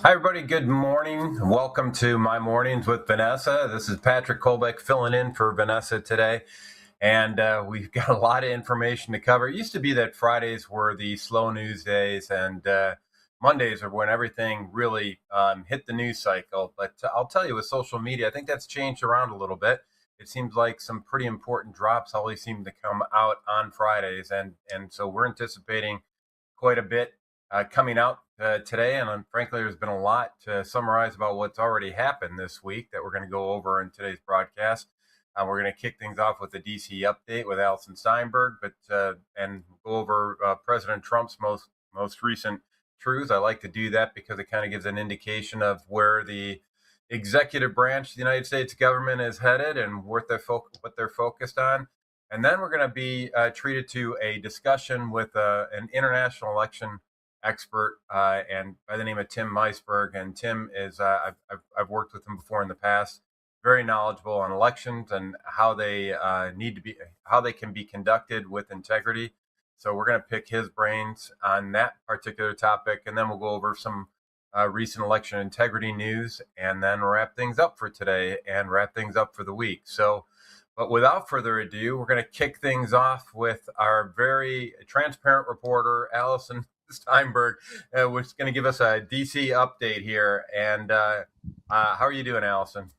Hi, everybody. Good morning. Welcome to My Mornings with Vanessa. This is Patrick Kolbeck filling in for Vanessa today. And we've got a lot of information to cover. It used to be that Fridays were the slow news days and Mondays are when everything really hit the news cycle. But I'll tell you, with social media, I think that's changed around a little bit. It seems like some pretty important drops always seem to come out on Fridays. And so we're anticipating quite a bit coming out today. And frankly, there's been a lot to summarize about what's already happened this week that we're going to go over in today's broadcast. We're going to kick things off with the DC update with Allison Steinberg, and go over President Trump's most recent truths. I like to do that because it kind of gives an indication of where the executive branch of the United States government is headed and what they're focused on. And then we're going to be treated to a discussion with an international election expert and by the name of Tim Meisberg. And Tim is I've worked with him before in the past. Very knowledgeable on elections and how they can be conducted with integrity. So we're going to pick his brains on that particular topic, and then we'll go over some recent election integrity news, and then wrap things up for today and wrap things up for the week. But without further ado, we're going to kick things off with our very transparent reporter, Allison Steinberg, who's going to give us a DC update here. And how are you doing, Allison?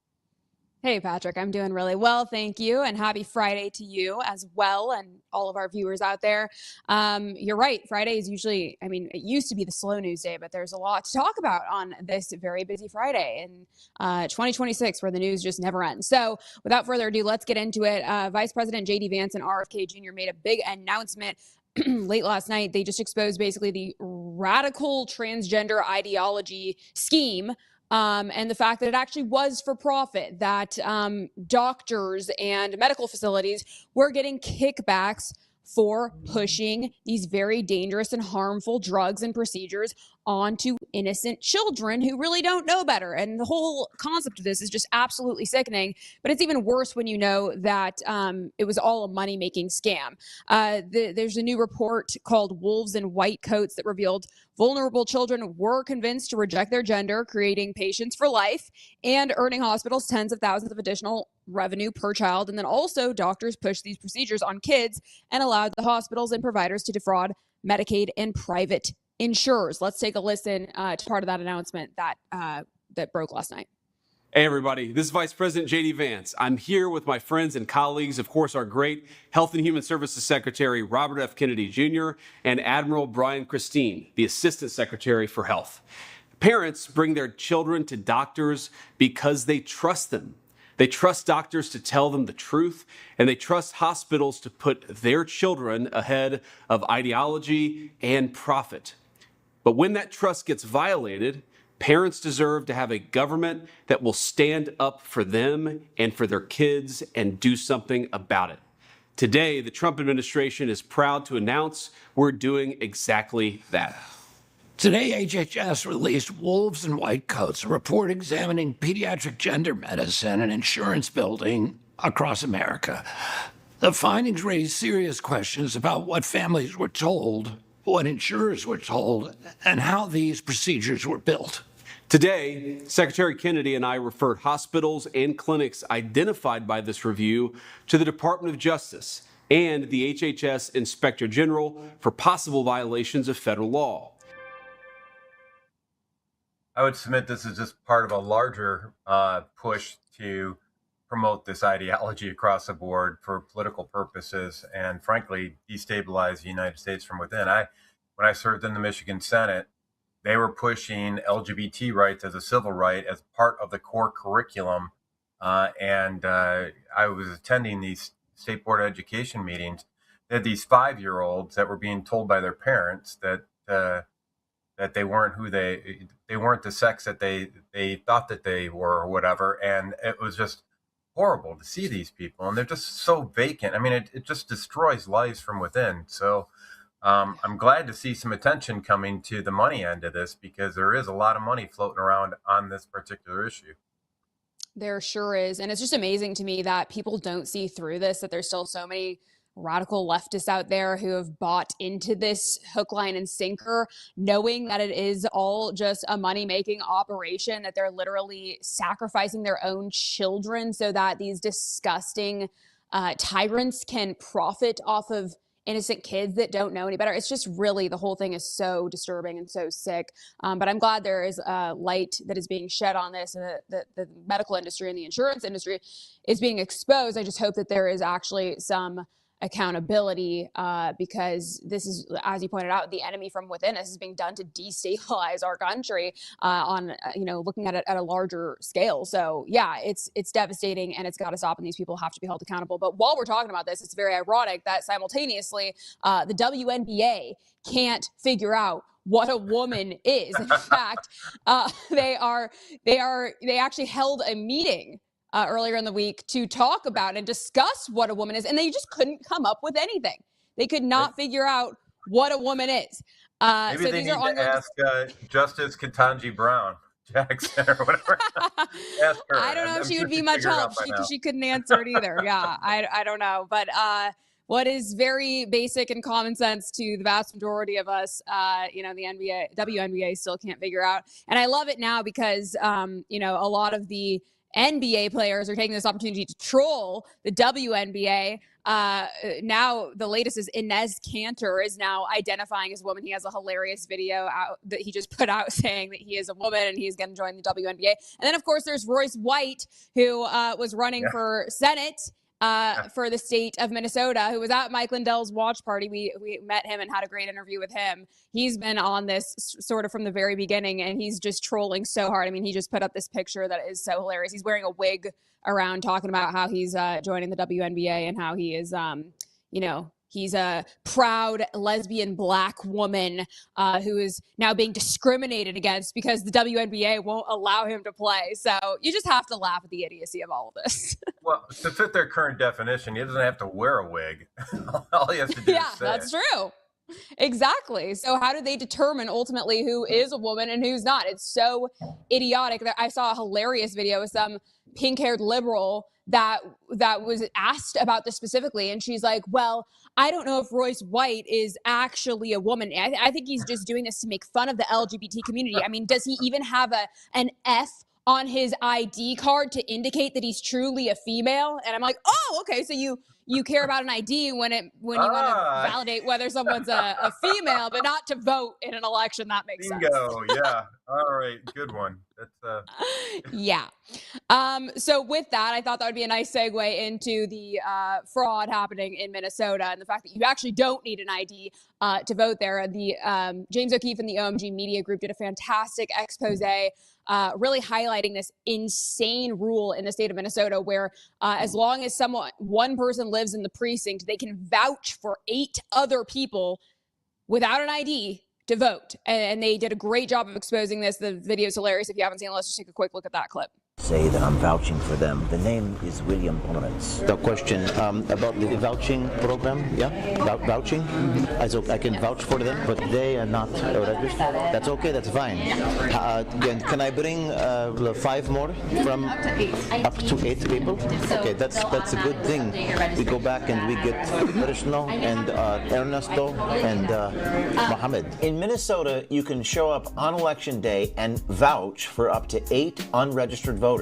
Hey, Patrick, I'm doing really well. Thank you. And happy Friday to you as well, and all of our viewers out there. You're right. Friday is usually, it used to be the slow news day, but there's a lot to talk about on this very busy Friday in 2026 where the news just never ends. So without further ado, let's get into it. Vice President J.D. Vance and RFK Jr. made a big announcement late last night. They just exposed basically the radical transgender ideology scheme. And the fact that it actually was for profit, that doctors and medical facilities were getting kickbacks for pushing these very dangerous and harmful drugs and procedures onto innocent children who really don't know better. And the whole concept of this is just absolutely sickening. But it's even worse when you know that it was all a money-making scam. There's a new report called Wolves in White Coats that revealed vulnerable children were convinced to reject their gender, creating patients for life and earning hospitals tens of thousands of additional revenue per child. And then also doctors pushed these procedures on kids and allowed the hospitals and providers to defraud Medicaid and private insurers. Let's take a listen to part of that announcement that broke last night. Hey, everybody. This is Vice President J.D. Vance. I'm here with my friends and colleagues, of course, our great Health and Human Services Secretary, Robert F. Kennedy Jr., and Admiral Brian Christine, the Assistant Secretary for Health. Parents bring their children to doctors because they trust them. They trust doctors to tell them the truth, and they trust hospitals to put their children ahead of ideology and profit. But when that trust gets violated, parents deserve to have a government that will stand up for them and for their kids and do something about it. Today, the Trump administration is proud to announce we're doing exactly that. Today, HHS released Wolves in White Coats, a report examining pediatric gender medicine and insurance building across America. The findings raise serious questions about what families were told, what insurers were told, and how these procedures were built. Today, Secretary Kennedy and I referred hospitals and clinics identified by this review to the Department of Justice and the HHS Inspector General for possible violations of federal law. I would submit this is just part of a larger push to promote this ideology across the board for political purposes and, frankly, destabilize the United States from within. when I served in the Michigan Senate, they were pushing LGBT rights as a civil right as part of the core curriculum. And I was attending these state board of education meetings. They had these 5-year-olds that were being told by their parents that they weren't they weren't the sex that they thought that they were or whatever. And it was just horrible to see these people. And they're just so vacant. I mean, it just destroys lives from within. So I'm glad to see some attention coming to the money end of this, because there is a lot of money floating around on this particular issue. There sure is. And it's just amazing to me that people don't see through this, that there's still so many radical leftists out there who have bought into this hook, line, and sinker, knowing that it is all just a money-making operation, that they're literally sacrificing their own children so that these disgusting tyrants can profit off of innocent kids that don't know any better. It's just really, the whole thing is so disturbing and so sick. But I'm glad there is light that is being shed on this, and that the medical industry and the insurance industry is being exposed. I just hope that there is actually some accountability, because this is, as you pointed out, the enemy from within. This is being done to destabilize our country on, looking at it at a larger scale. So yeah, it's devastating, and it's got to stop, and these people have to be held accountable. But while we're talking about this, it's very ironic that simultaneously the WNBA can't figure out what a woman is. In fact, they actually held a meeting earlier in the week to talk about and discuss what a woman is, and they just couldn't come up with anything. They could not figure out what a woman is. Maybe so they these need are to ask Justice Ketanji Brown Jackson or whatever. Ask her. I don't know if she would be she'd much figure it help. out by now. She couldn't answer it either. Yeah, I don't know. But what is very basic and common sense to the vast majority of us, the WNBA still can't figure out. And I love it now because, a lot of the NBA players are taking this opportunity to troll the WNBA. Now the latest is Inez Cantor is now identifying as a woman. He has a hilarious video out that he just put out saying that he is a woman and he's going to join the WNBA. And then, of course, there's Royce White, who was running for Senate for the state of Minnesota, who was at Mike Lindell's watch party. We met him and had a great interview with him. He's been on this sort of from the very beginning, and he's just trolling so hard. I mean, he just put up this picture that is so hilarious. He's wearing a wig around talking about how he's joining the WNBA and how he is, he's a proud lesbian Black woman who is now being discriminated against because the WNBA won't allow him to play. So you just have to laugh at the idiocy of all of this. Well, to fit their current definition, he doesn't have to wear a wig. All he has to do is say that's it. true. Exactly. So how do they determine ultimately who is a woman and who's not? It's so idiotic. That I saw a hilarious video of some pink-haired liberal that was asked about this specifically, and she's like, well, I don't know if Royce White is actually a woman. I think he's just doing this to make fun of the LGBT community. I mean, does he even have an F on his ID card to indicate that he's truly a female? And I'm like, oh, okay, so you care about an ID when you want to validate whether someone's a female, but not to vote in an election. That makes sense. Bingo. Yeah. All right. Good one. That's yeah. So with that, I thought that would be a nice segue into the fraud happening in Minnesota and the fact that you actually don't need an ID to vote there. The James O'Keefe and the OMG Media Group did a fantastic expose really highlighting this insane rule in the state of Minnesota where as long as one person lives in the precinct, they can vouch for 8 other people without an ID to vote. And they did a great job of exposing this. The video is hilarious. If you haven't seen it, let's just take a quick look at that clip. Say that I'm vouching for them. The name is William Pomerantz. The question about the vouching program, vouching. I can vouch for them, but they are not registered. That's okay, that's fine. Can I bring 5 more from up to 8 people? Okay, that's a good thing. We go back and we get Krishna and Ernesto and Mohammed. In Minnesota, you can show up on election day and vouch for up to 8 unregistered voters.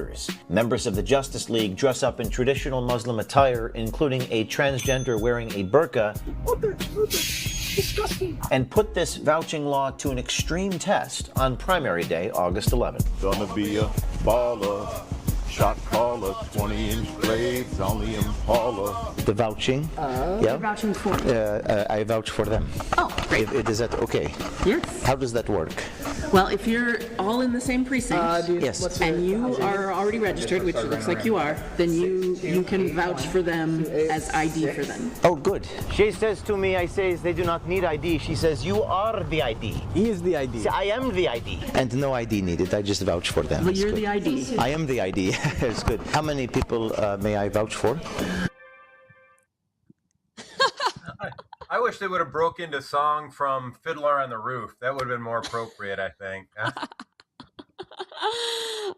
Members of the Justice League dress up in traditional Muslim attire, including a transgender wearing a burqa, and put this vouching law to an extreme test on primary day, August 11th. Gonna be a baller. shot caller, 20-inch blades on the Impala. The vouching. You're vouching for. I vouch for them. Oh, great. Is that okay? Yes. How does that work? Well, if you're all in the same precinct Yes. and you are already registered, which it looks like you are, then you can vouch for them as ID for them. Oh, good. She says to me, I says they do not need ID. She says, you are the ID. He is the ID. See, I am the ID. And no ID needed. I just vouch for them. But It's you're good. the ID. I am the ID. It's good. How many people may I vouch for? I wish they would have broke into song from Fiddler on the Roof. That would have been more appropriate, I think.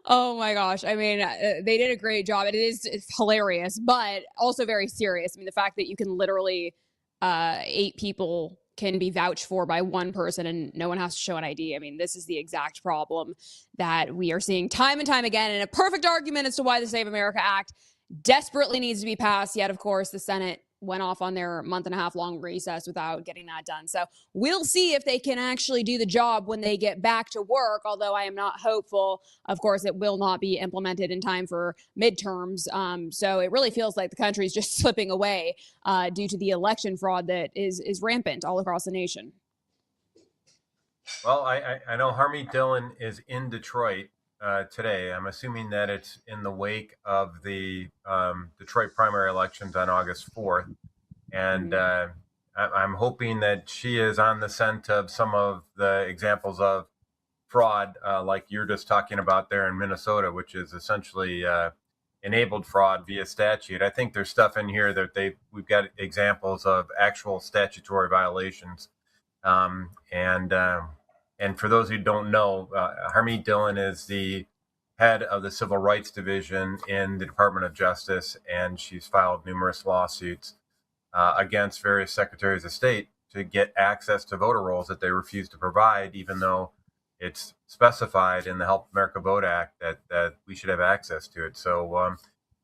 Oh my gosh. I mean, they did a great job. It's hilarious, but also very serious. I mean, the fact that you can literally, 8 people can be vouched for by one person and no one has to show an ID. I mean, this is the exact problem that we are seeing time and time again. And a perfect argument as to why the Save America Act desperately needs to be passed. Yet, of course, the Senate went off on their month-and-a-half long recess without getting that done. So we'll see if they can actually do the job when they get back to work, although I am not hopeful. Of course, it will not be implemented in time for midterms. So it really feels like the country is just slipping away due to the election fraud that is rampant all across the nation. Well, I know Harmeet Dillon is in Detroit today. I'm assuming that it's in the wake of the Detroit primary elections on August 4th. And I'm hoping that she is on the scent of some of the examples of fraud, like you're just talking about there in Minnesota, which is essentially enabled fraud via statute. I think there's stuff in here that we've got examples of actual statutory violations. And for those who don't know, Harmeet Dillon is the head of the Civil Rights Division in the Department of Justice, and she's filed numerous lawsuits against various secretaries of state to get access to voter rolls that they refuse to provide, even though it's specified in the Help America Vote Act that we should have access to it. So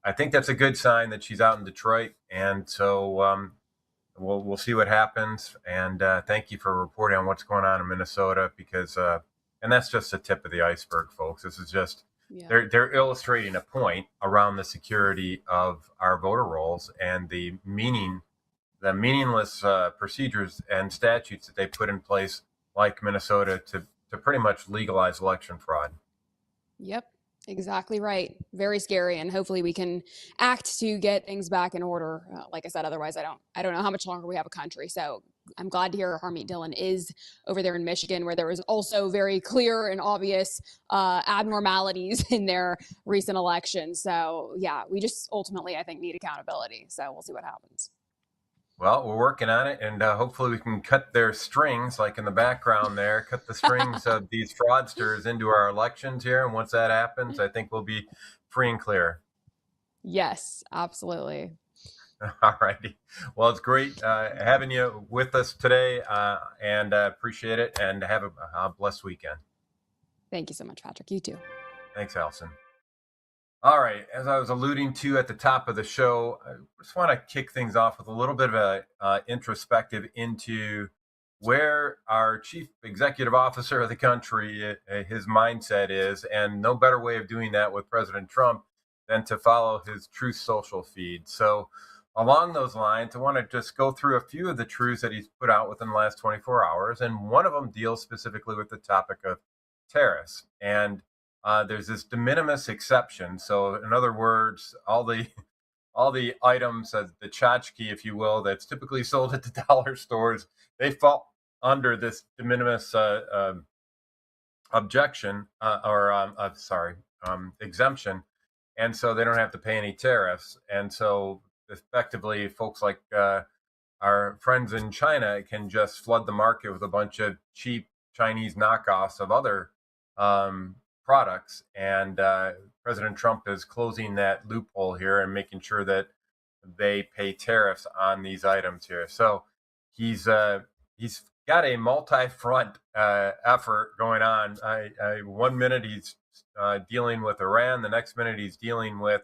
I think that's a good sign that she's out in Detroit, and so we'll see what happens. And thank you for reporting on what's going on in Minnesota, because and that's just the tip of the iceberg, folks. This is just they're illustrating a point around the security of our voter rolls and the meaningless procedures and statutes that they put in place, like Minnesota, to pretty much legalize election fraud. Yep. Exactly right. Very scary, and hopefully we can act to get things back in order. Like I said, otherwise I don't know how much longer we have a country. So I'm glad to hear Harmeet Dillon is over there in Michigan, where there was also very clear and obvious abnormalities in their recent election. So yeah, we just ultimately, I think, need accountability. So we'll see what happens. Well, we're working on it, and hopefully we can cut their strings, like in the background there, cut the strings of these fraudsters into our elections here. And once that happens, I think we'll be free and clear. Yes, absolutely. All righty. Well, it's great having you with us today, and appreciate it, and have a blessed weekend. Thank you so much, Patrick. You too. Thanks, Allison. All right, as I was alluding to at the top of the show, I just want to kick things off with a little bit of a introspective into where our chief executive officer of the country, his mindset is, and no better way of doing that with President Trump than to follow his Truth Social feed. So along those lines, I want to just go through a few of the truths that he's put out within the last 24 hours, and one of them deals specifically with the topic of tariffs. And there's this de minimis exception. So in other words, all the items, the tchotchke, if you will, that's typically sold at the dollar stores, they fall under this de minimis exemption. And so they don't have to pay any tariffs. And so effectively, folks like our friends in China can just flood the market with a bunch of cheap Chinese knockoffs of other products, and President Trump is closing that loophole here and making sure that they pay tariffs on these items here. So he's got a multi-front effort going on. 1 minute he's dealing with Iran, the next minute he's dealing with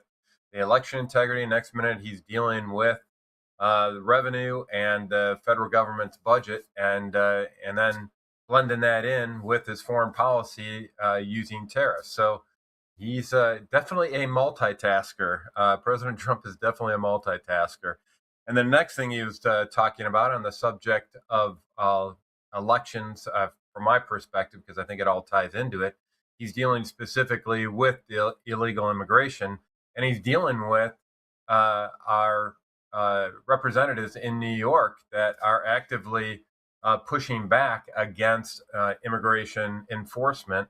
the election integrity, next minute he's dealing with the revenue and the federal government's budget, and then blending that in with his foreign policy using tariffs. So he's definitely a multitasker. President Trump is definitely a multitasker. And the next thing he was talking about on the subject of elections, from my perspective, because I think it all ties into it, he's dealing specifically with the illegal immigration, and he's dealing with our representatives in New York that are actively pushing back against immigration enforcement.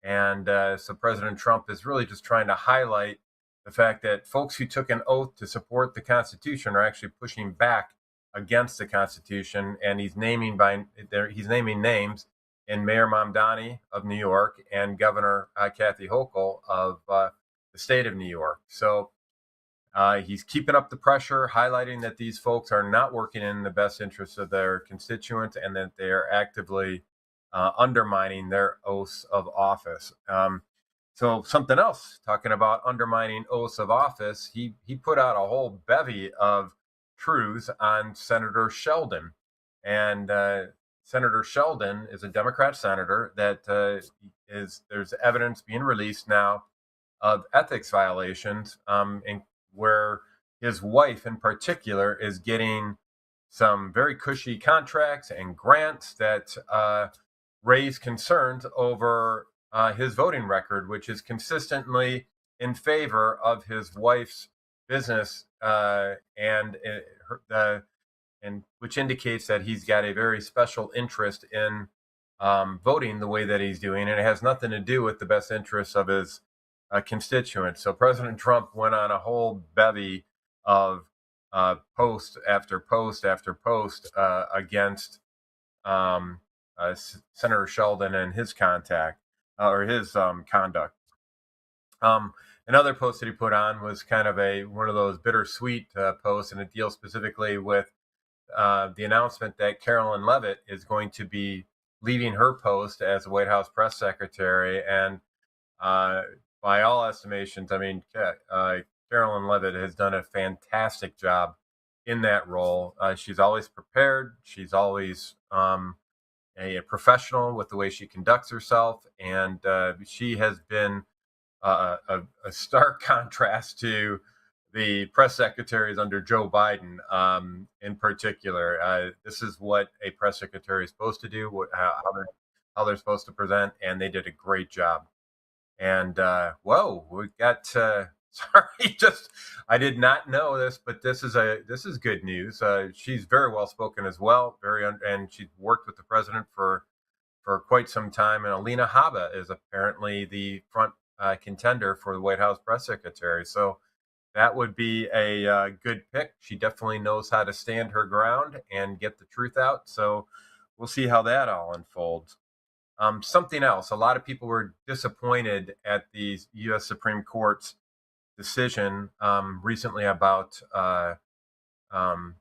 And so President Trump is really just trying to highlight the fact that folks who took an oath to support the Constitution are actually pushing back against the Constitution. And he's naming names in Mayor Mamdani of New York and Governor Kathy Hochul of the state of New York. So he's keeping up the pressure, highlighting that these folks are not working in the best interests of their constituents and that they are actively undermining their oaths of office. So something else, talking about undermining oaths of office, he put out a whole bevy of truths on Senator Sheldon. And Senator Sheldon is a Democrat senator that there's evidence being released now of ethics violations, where his wife in particular is getting some very cushy contracts and grants that raise concerns over his voting record, which is consistently in favor of his wife's business, and which indicates that he's got a very special interest in voting the way that he's doing, and it has nothing to do with the best interests of his constituents. So President Trump went on a whole bevy of post after post after post against Senator Sheldon and his conduct. Another post that he put on was kind of one of those bittersweet posts, and it deals specifically with the announcement that Carolyn Leavitt is going to be leaving her post as White House press secretary. And by all estimations, I mean, Carolyn Leavitt has done a fantastic job in that role. She's always prepared. She's always a professional with the way she conducts herself. And she has been a stark contrast to the press secretaries under Joe Biden in particular. This is what a press secretary is supposed to do, how they're supposed to present, and they did a great job. And whoa, we got sorry, I did not know this, but this is good news. She's very well spoken as well, and she's worked with the president for quite some time. And Alina Habba is apparently the front contender for the White House press secretary. So that would be a good pick. She definitely knows how to stand her ground and get the truth out. So we'll see how that all unfolds. Something else, a lot of people were disappointed at the U.S. Supreme Court's decision recently about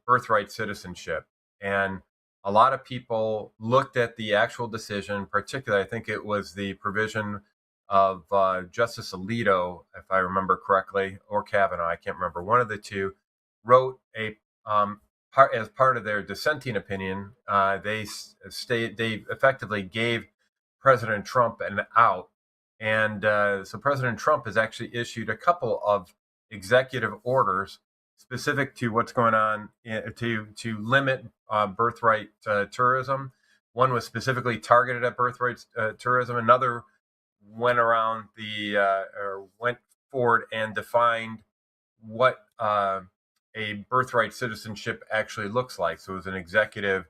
birthright citizenship. And a lot of people looked at the actual decision, particularly, I think it was the provision of Justice Alito, if I remember correctly, or Kavanaugh, I can't remember, one of the two, wrote as part of their dissenting opinion, they effectively gave President Trump an out. And so President Trump has actually issued a couple of executive orders specific to what's going on to limit birthright tourism. One was specifically targeted at birthright tourism. Another went forward and defined what a birthright citizenship actually looks like. So it was an executive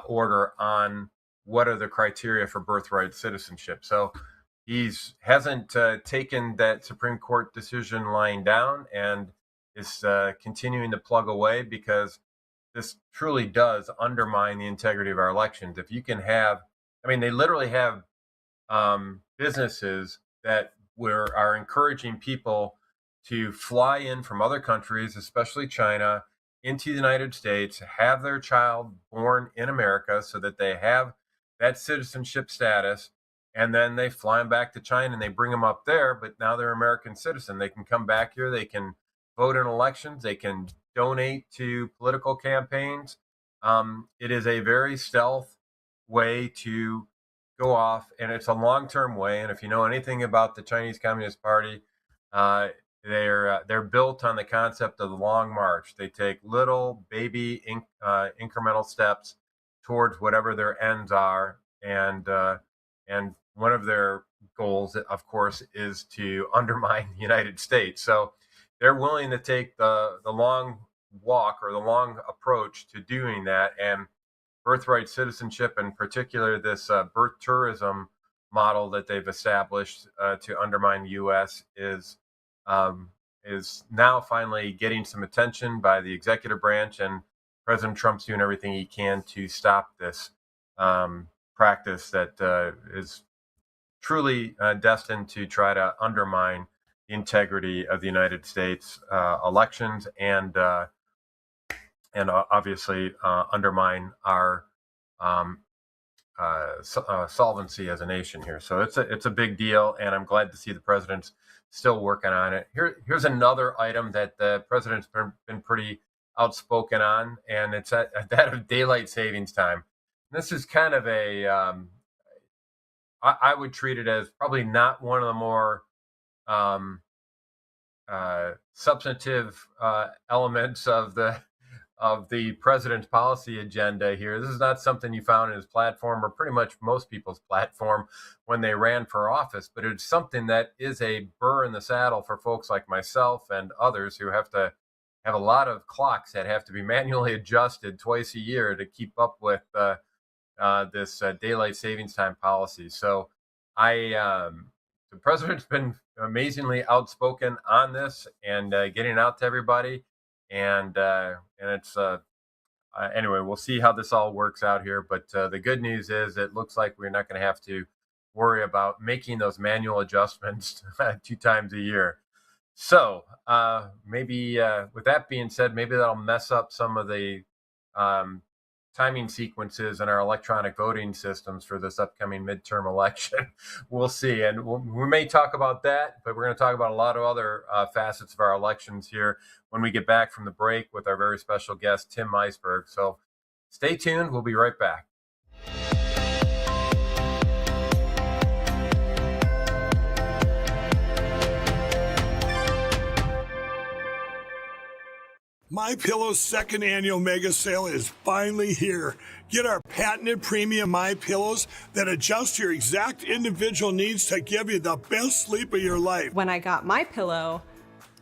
order on what are the criteria for birthright citizenship. So he hasn't taken that Supreme Court decision lying down and is continuing to plug away, because this truly does undermine the integrity of our elections. If you can have, I mean, they literally have businesses that are encouraging people to fly in from other countries, especially China, into the United States, have their child born in America so that they have that citizenship status, and then they fly them back to China and they bring them up there, but now they're American citizen. They can come back here, they can vote in elections, they can donate to political campaigns. It is a very stealth way to go off, and it's a long-term way. And if you know anything about the Chinese Communist Party, they're built on the concept of the long march. They take little baby incremental steps towards whatever their ends are, and one of their goals, of course, is to undermine the United States. So they're willing to take the long walk or the long approach to doing that. And birthright citizenship, in particular, this birth tourism model that they've established to undermine the U.S. is now finally getting some attention by the executive branch, and President Trump's doing everything he can to stop this practice that is truly destined to try to undermine the integrity of the United States elections and obviously undermine our solvency as a nation here. So it's a big deal, and I'm glad to see the president's still working on it. Here's another item that the president's been pretty outspoken on, and it's that of daylight savings time. This is kind of I would treat it as probably not one of the more substantive elements of the president's policy agenda here. This is not something you found in his platform, or pretty much most people's platform when they ran for office, but it's something that is a burr in the saddle for folks like myself and others who have to have a lot of clocks that have to be manually adjusted twice a year to keep up with this daylight savings time policy. So the president's been amazingly outspoken on this and getting it out to everybody. And it's anyway, we'll see how this all works out here. But the good news is it looks like we're not going to have to worry about making those manual adjustments 2 times a year. So maybe with that being said, maybe that'll mess up some of the timing sequences in our electronic voting systems for this upcoming midterm election. We'll see. And we may talk about that, but we're going to talk about a lot of other facets of our elections here when we get back from the break with our very special guest, Tim Meisberg. So stay tuned. We'll be right back. MyPillow's second annual mega sale is finally here. Get our patented premium MyPillows that adjust your exact individual needs to give you the best sleep of your life. When I got MyPillow,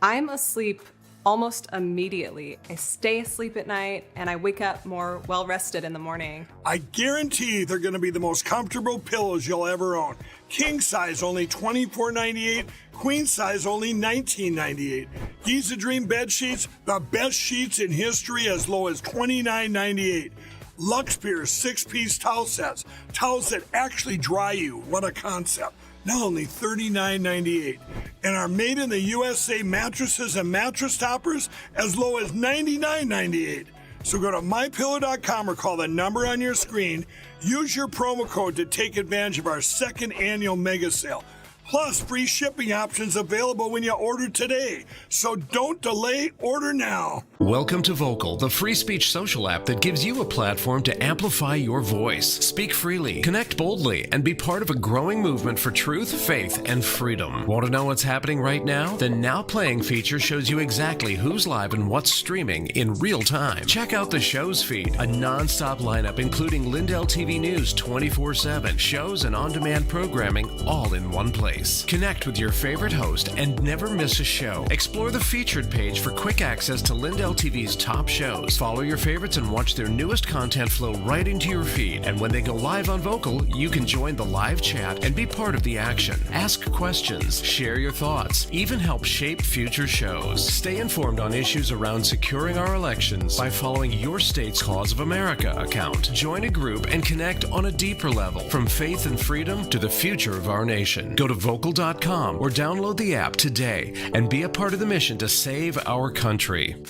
I'm asleep almost immediately. I stay asleep at night and I wake up more well-rested in the morning. I guarantee they're going to be the most comfortable pillows you'll ever own. King size only $24.98, queen size only $19.98. Giza Dream bed sheets, the best sheets in history, as low as $29.98. Lux Beer 6-piece towel sets, towels that actually dry you. What a concept. Now only $39.98. And our made in the USA mattresses and mattress toppers as low as $99.98. So go to mypillow.com or call the number on your screen. Use your promo code to take advantage of our second annual mega sale. Plus, free shipping options available when you order today. So don't delay, order now. Welcome to Vocal, the free speech social app that gives you a platform to amplify your voice. Speak freely, connect boldly, and be part of a growing movement for truth, faith, and freedom. Want to know what's happening right now? The Now Playing feature shows you exactly who's live and what's streaming in real time. Check out the show's feed, a non-stop lineup including Lindell TV News 24/7, shows and on-demand programming all in one place. Connect with your favorite host and never miss a show. Explore the featured page for quick access to Lindell TV's top shows. Follow your favorites and watch their newest content flow right into your feed. And when they go live on Vocal, you can join the live chat and be part of the action. Ask questions, share your thoughts, even help shape future shows. Stay informed on issues around securing our elections by following your state's Cause of America account. Join a group and connect on a deeper level, from faith and freedom to the future of our nation. Go to vocal.com or download the app today and be a part of the mission to save our country.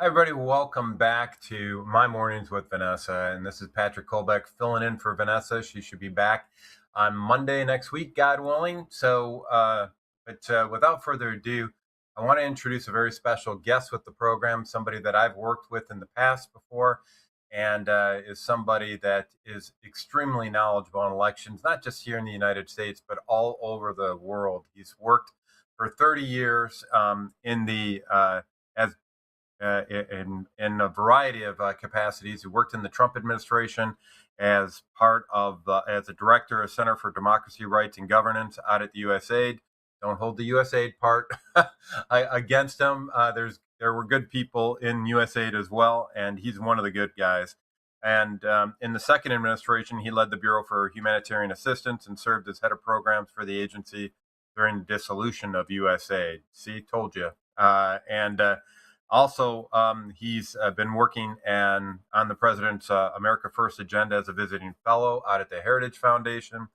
Hi, everybody. Welcome back to My Mornings with Vanessa. And this is Patrick Colbeck filling in for Vanessa. She should be back on Monday next week, God willing. So, without further ado, I want to introduce a very special guest with the program, somebody that I've worked with in the past before, and is somebody that is extremely knowledgeable on elections, not just here in the United States, but all over the world. He's worked for 30 years in the as in a variety of capacities. He worked in the Trump administration as part of as a director of Center for Democracy, Rights, and Governance out at the USAID. Don't hold the USAID part against him. There were good people in USAID as well, and he's one of the good guys. And in the second administration, he led the Bureau for Humanitarian Assistance and served as head of programs for the agency during the dissolution of USAID. See, told you. Also, he's been working on the president's America First agenda as a visiting fellow out at the Heritage Foundation,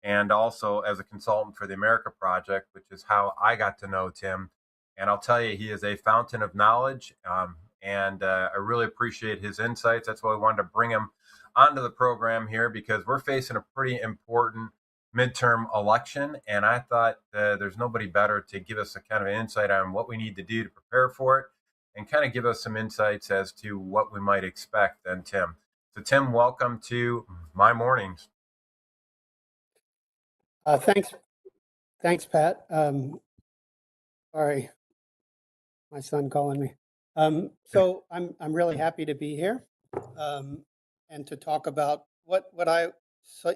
and also as a consultant for the America Project, which is how I got to know Tim. And I'll tell you, he is a fountain of knowledge, and I really appreciate his insights. That's why I wanted to bring him onto the program here, because we're facing a pretty important midterm election, and I thought there's nobody better to give us a kind of an insight on what we need to do to prepare for it, and kind of give us some insights as to what we might expect than Tim. So, Tim, welcome to My Mornings. Thanks, Pat. Sorry, my son calling me. So I'm really happy to be here, and to talk about what I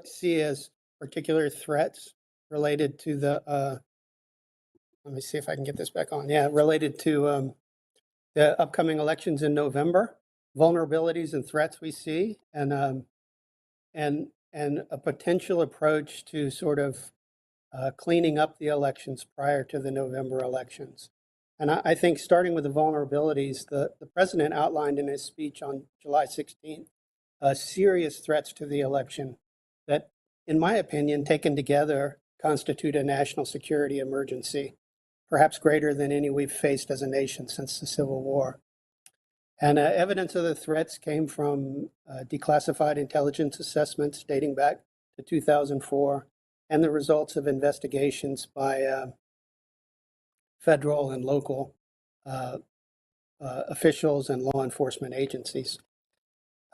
see as particular threats related to the. Let me see if I can get this back on. Yeah, related to the upcoming elections in November, vulnerabilities and threats we see, and a potential approach to sort of cleaning up the elections prior to the November elections. And I think starting with the vulnerabilities, the president outlined in his speech on July 16th serious threats to the election that, in my opinion, taken together, constitute a national security emergency, perhaps greater than any we've faced as a nation since the Civil War. And evidence of the threats came from declassified intelligence assessments dating back to 2004, and the results of investigations by federal and local officials and law enforcement agencies.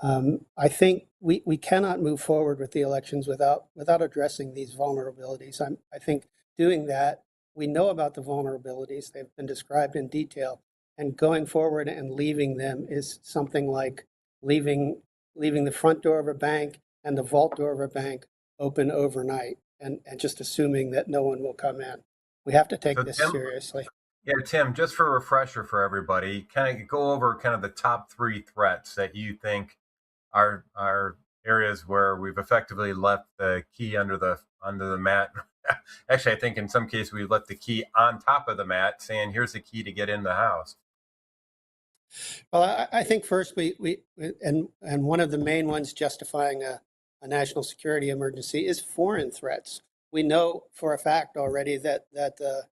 I think we cannot move forward with the elections without addressing these vulnerabilities. I think doing that, we know about the vulnerabilities. They've been described in detail. And going forward and leaving them is something like leaving the front door of a bank and the vault door of a bank open overnight, and just assuming that no one will come in. We have to take this seriously. Yeah, Tim, just for a refresher for everybody, kind of go over kind of the top three threats that you think are areas where we've effectively left the key under the mat. Actually, I think in some cases we left the key on top of the mat, saying, "Here's the key to get in the house." Well, I think first and one of the main ones justifying a national security emergency is foreign threats. We know for a fact already that the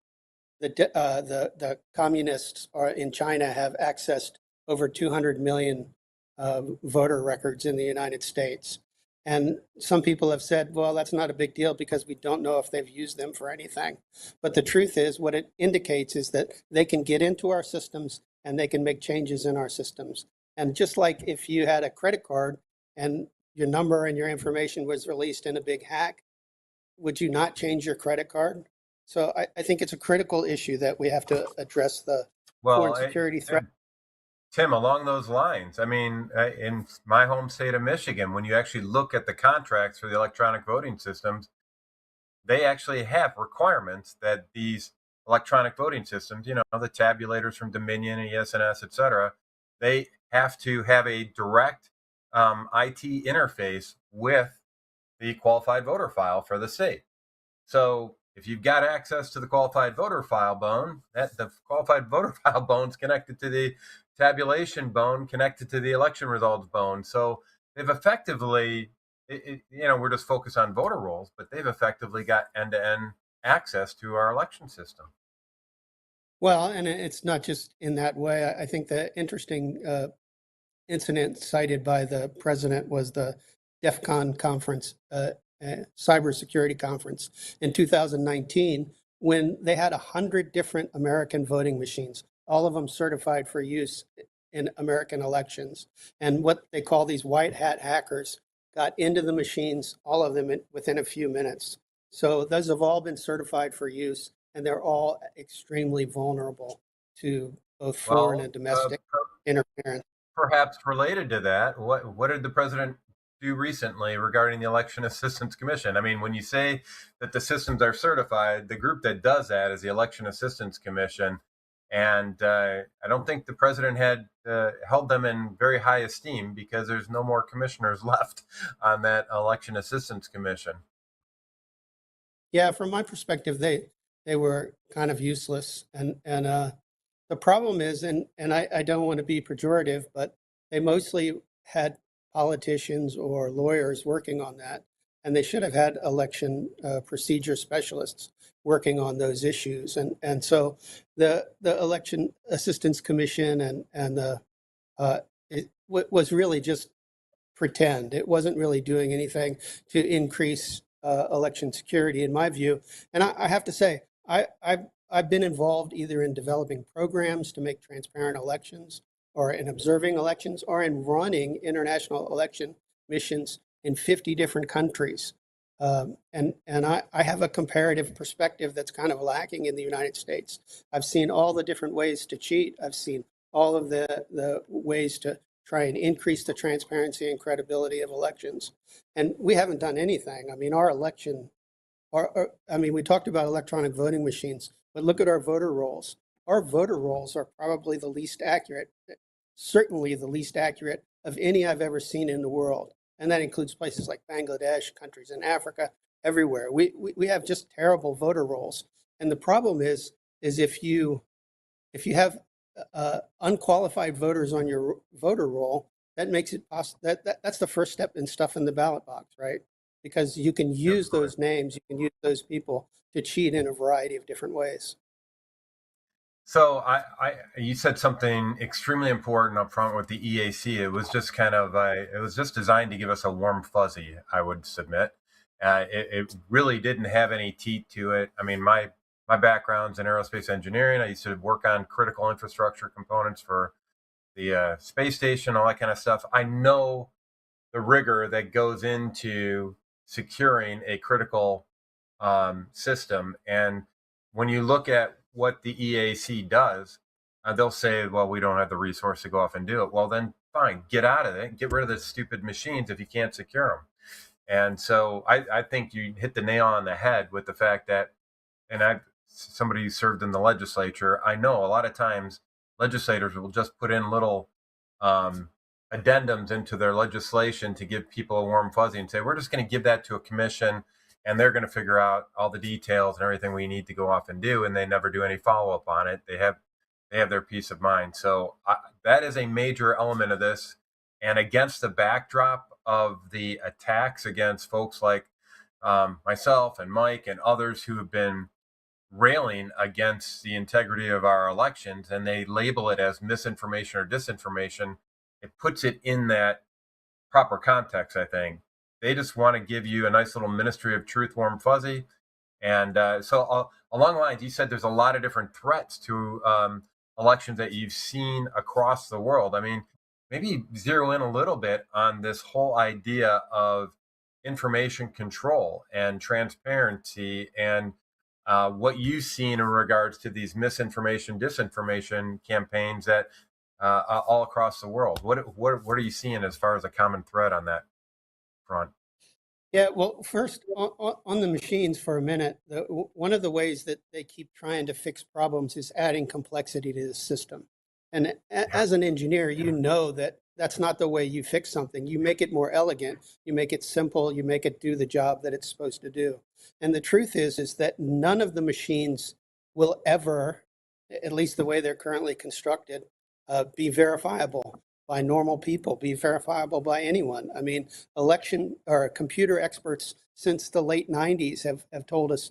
communists in China have accessed over 200 million voter records in the United States. And some people have said, well, that's not a big deal because we don't know if they've used them for anything. But the truth is, what it indicates is that they can get into our systems and they can make changes in our systems. And just like if you had a credit card and your number and your information was released in a big hack, would you not change your credit card? So I think it's a critical issue that we have to address the foreign security threat. Tim, along those lines, I mean, in my home state of Michigan, when you actually look at the contracts for the electronic voting systems, they actually have requirements that these electronic voting systems, the tabulators from Dominion and ES&S, et cetera, they have to have a direct IT interface with the qualified voter file for the state. So if you've got access to the qualified voter file bone, the qualified voter file bone's connected to the tabulation bone, connected to the election results bone. So they've effectively, we're just focused on voter rolls, but they've effectively got end-to-end access to our election system. Well, and it's not just in that way. I think the interesting incident cited by the president was the DEF CON conference, cybersecurity conference in 2019, when they had 100 different American voting machines, all of them certified for use in American elections. And what they call these white hat hackers got into the machines, all of them within a few minutes. So those have all been certified for use, and they're all extremely vulnerable to both foreign and Well, domestic interference. perhaps related to that, what did the president do recently regarding the Election Assistance Commission? I mean, when you say that the systems are certified, the group that does that is the Election Assistance Commission, and I don't think the president had held them in very high esteem because there's no more commissioners left on that Election Assistance Commission. Yeah, from my perspective, they were kind of useless, and the problem is, and I don't want to be pejorative, but they mostly had politicians or lawyers working on that, and they should have had election procedure specialists working on those issues, and so the Election Assistance Commission and the was really just pretend. It wasn't really doing anything to increase election security, in my view. And I have to say, I've been involved either in developing programs to make transparent elections, or in observing elections, or in running international election missions in 50 different countries. And I have a comparative perspective that's kind of lacking in the United States. I've seen all the different ways to cheat. I've seen all of the ways to try and increase the transparency and credibility of elections. And we haven't done anything. I mean, our election, we talked about electronic voting machines, but look at our voter rolls. Our voter rolls are probably the least accurate, certainly the least accurate of any I've ever seen in the world. And that includes places like Bangladesh, countries in Africa, everywhere. We have just terrible voter rolls. And the problem is if you have unqualified voters on your voter roll, that makes it possible. That's the first step in stuffing the ballot box, right? Because you can use those names, you can use those people to cheat in a variety of different ways. So you said something extremely important up front with the EAC. It was just it was just designed to give us a warm fuzzy, I would submit. It really didn't have any teeth to it. I mean, my background's in aerospace engineering. I used to work on critical infrastructure components for the space station, all that kind of stuff. I know the rigor that goes into securing a critical system. And when you look at what the EAC does, they'll say, well, we don't have the resource to go off and do it. Well, then fine, get out of it. Get rid of the stupid machines if you can't secure them. And so I think you hit the nail on the head with the fact that, and somebody who served in the legislature, I know a lot of times legislators will just put in little addendums into their legislation to give people a warm fuzzy and say, we're just going to give that to a commission and they're going to figure out all the details and everything we need to go off and do. And they never do any follow up on it. They have their peace of mind. So that is a major element of this. And against the backdrop of the attacks against folks like myself and Mike and others who have been railing against the integrity of our elections, and they label it as misinformation or disinformation, it puts it in that proper context, I think. They just want to give you a nice little Ministry of Truth warm fuzzy. And so along the lines, you said there's a lot of different threats to elections that you've seen across the world. I mean, maybe zero in a little bit on this whole idea of information control and transparency and what you've seen in regards to these misinformation, disinformation campaigns that all across the world. What are you seeing as far as a common thread on that front? Yeah, well, first on the machines for a minute, one of the ways that they keep trying to fix problems is adding complexity to the system. And as an engineer, you know that that's not the way you fix something. You make it more elegant, you make it simple, you make it do the job that it's supposed to do. And the truth is that none of the machines will ever, at least the way they're currently constructed, be verifiable by normal people, be verifiable by anyone. I mean, election or computer experts since the late 90s have told us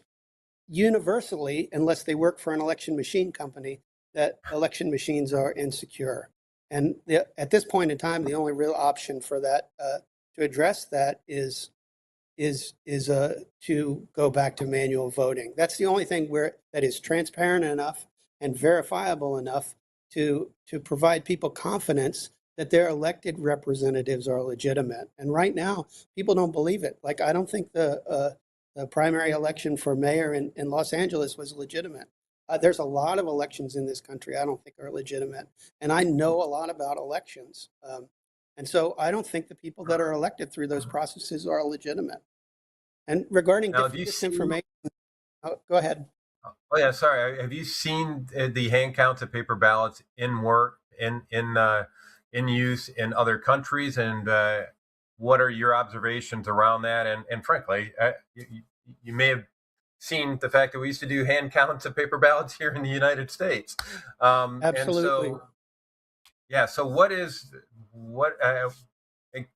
universally, unless they work for an election machine company, that election machines are insecure. And at this point in time, the only real option for that to address that is to go back to manual voting. That's the only thing that is transparent enough and verifiable enough to provide people confidence that their elected representatives are legitimate. And right now, people don't believe it. Like, I don't think the primary election for mayor in Los Angeles was legitimate. There's a lot of elections in this country I don't think are legitimate. And I know a lot about elections. And so I don't think the people that are elected through those processes are legitimate. And regarding Now, have you seen? disinformation, go ahead. Oh yeah, sorry. Have you seen the hand counts of paper ballots in work in use in other countries? And what are your observations around that? And frankly, you may have seen the fact that we used to do hand counts of paper ballots here in the United States. Absolutely. And so, yeah. So what?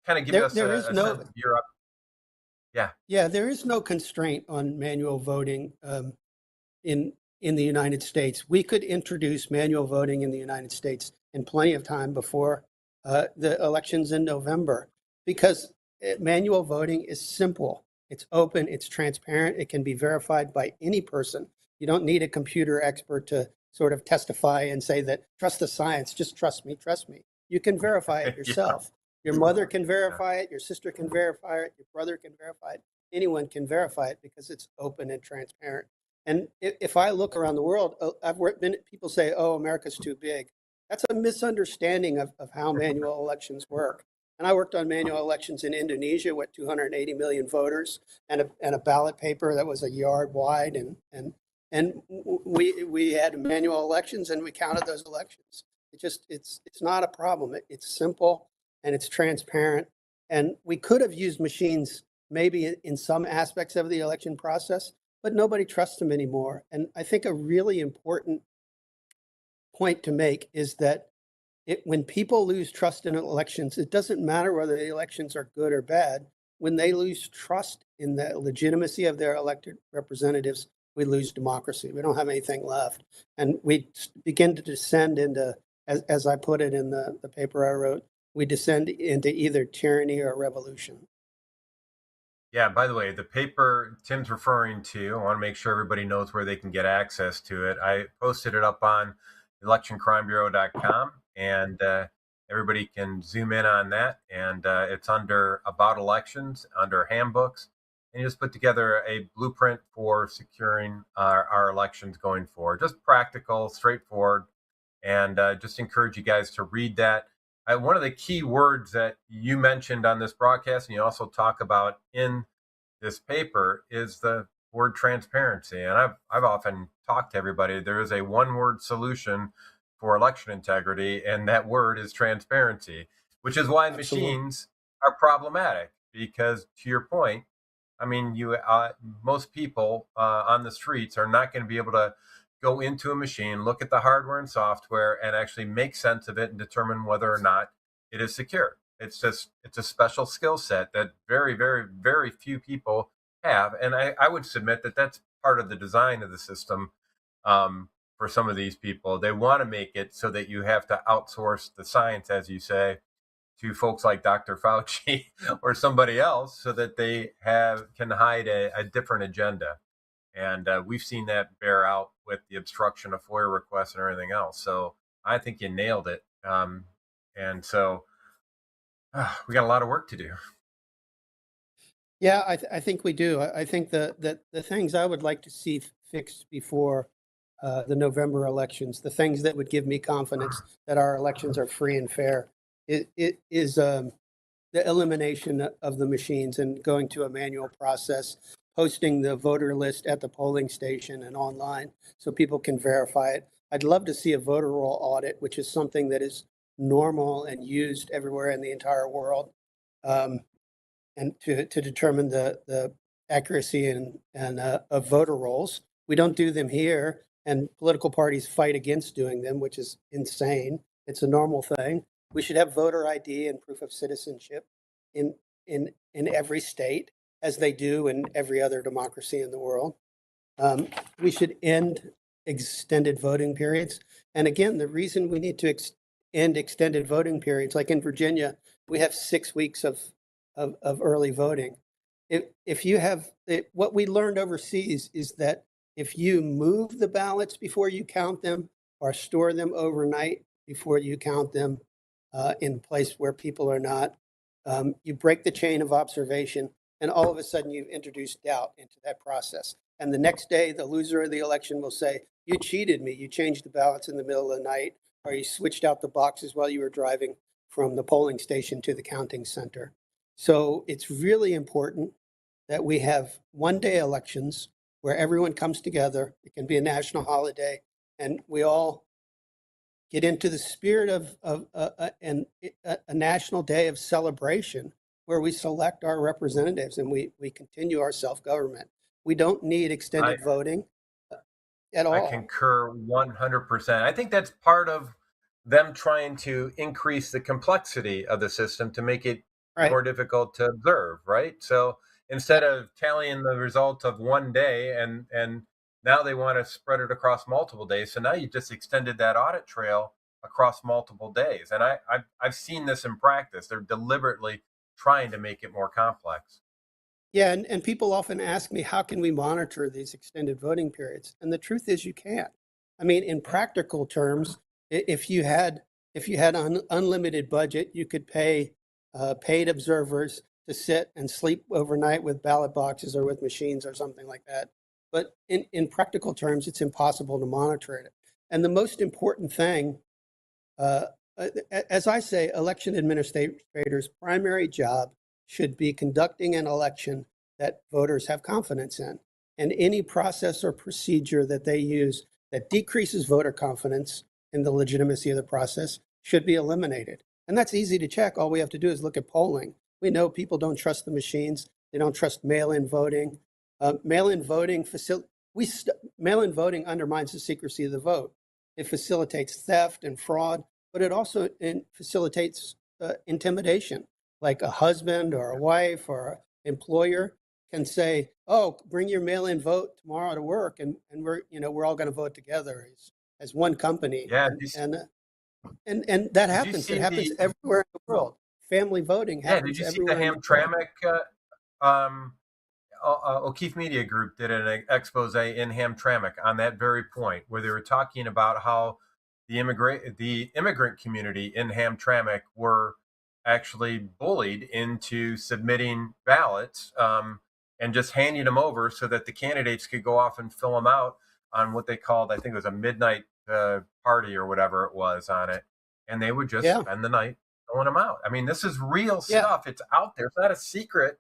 Kind of give us There a is sense no of your. Yeah. Yeah, there is no constraint on manual voting in the United States. We could introduce manual voting in the United States in plenty of time before the elections in November, because manual voting is simple. It's open, it's transparent, it can be verified by any person. You don't need a computer expert to sort of testify and say that, trust the science, just trust me, trust me. You can verify it yourself. Your mother can verify it, your sister can verify it, your brother can verify it. Anyone can verify it because it's open and transparent. And if I look around the world, people say, oh, America's too big. That's a misunderstanding of how manual elections work. And I worked on manual elections in Indonesia with 280 million voters and a ballot paper that was a yard wide. And we had manual elections and we counted those elections. It's not a problem. It's simple and it's transparent. And we could have used machines maybe in some aspects of the election process, but nobody trusts them anymore. And I think a really important point to make is that when people lose trust in elections, it doesn't matter whether the elections are good or bad. When they lose trust in the legitimacy of their elected representatives, we lose democracy. We don't have anything left. And we begin to descend into, as I put it in the paper I wrote, we descend into either tyranny or revolution. Yeah, by the way, the paper Tim's referring to, I want to make sure everybody knows where they can get access to it. I posted it up on electioncrimebureau.com, and everybody can zoom in on that. And it's under About Elections, under Handbooks. And you just put together a blueprint for securing our elections going forward. Just practical, straightforward, and just encourage you guys to read that. One of the key words that you mentioned on this broadcast, and you also talk about in this paper, is the word transparency. And I've often talked to everybody. There is a one-word solution for election integrity, and that word is transparency, which is why machines are problematic. Because to your point, I mean, most people on the streets are not going to be able to go into a machine, look at the hardware and software, and actually make sense of it and determine whether or not it is secure. It's a special skill set that very, very, very few people have. And I would submit that that's part of the design of the system for some of these people. They want to make it so that you have to outsource the science, as you say, to folks like Dr. Fauci or somebody else so that they can hide a different agenda. And we've seen that bear out with the obstruction of FOIA requests and everything else. So I think you nailed it. And so we got a lot of work to do. Yeah, I think we do. I think the things I would like to see fixed before the November elections, the things that would give me confidence that our elections are free and fair, it is the elimination of the machines and going to a manual process, posting the voter list at the polling station and online so people can verify it. I'd love to see a voter roll audit, which is something that is normal and used everywhere in the entire world, and to determine the accuracy of voter rolls. We don't do them here, and political parties fight against doing them, which is insane. It's a normal thing. We should have voter ID and proof of citizenship in every state, as they do in every other democracy in the world. We should end extended voting periods. And again, the reason we need to end extended voting periods, like in Virginia, we have 6 weeks of early voting. If you have, what we learned overseas is that if you move the ballots before you count them or store them overnight before you count them in a place where people are not, you break the chain of observation, and all of a sudden you've introduced doubt into that process. And the next day, the loser of the election will say, you cheated me. You changed the ballots in the middle of the night, or you switched out the boxes while you were driving from the polling station to the counting center. So it's really important that we have one-day elections where everyone comes together. It can be a national holiday, and we all get into the spirit of a national day of celebration where we select our representatives and we continue our self-government. We don't need extended voting at all. I concur 100%. I think that's part of them trying to increase the complexity of the system to make it more difficult to observe, right? So instead of tallying the result of one day and now they want to spread it across multiple days. So now you just extended that audit trail across multiple days. And I've seen this in practice. They're deliberately trying to make it more complex. Yeah, and people often ask me, how can we monitor these extended voting periods? And the truth is you can't. I mean, in practical terms, if you had an unlimited budget, you could pay paid observers to sit and sleep overnight with ballot boxes or with machines or something like that. But in practical terms, it's impossible to monitor it. And the most important thing, as I say, election administrators' primary job should be conducting an election that voters have confidence in. And any process or procedure that they use that decreases voter confidence in the legitimacy of the process should be eliminated. And that's easy to check. All we have to do is look at polling. We know people don't trust the machines. They don't trust mail-in voting. Mail-in voting undermines the secrecy of the vote. It facilitates theft and fraud, but it also facilitates intimidation. Like a husband or a wife or an employer can say, "Oh, bring your mail-in vote tomorrow to work, and we're all going to vote together as one company." Yeah, and that happens. It happens everywhere in the world. Family voting happens everywhere. Did you see the Hamtramck? O'Keefe Media Group did an expose in Hamtramck on that very point, where they were talking about how the immigrant community in Hamtramck were actually bullied into submitting ballots and just handing them over so that the candidates could go off and fill them out on what they called, I think it was a midnight party or whatever it was on it. And they would just spend the night filling them out. I mean, this is real stuff. It's out there. It's not a secret,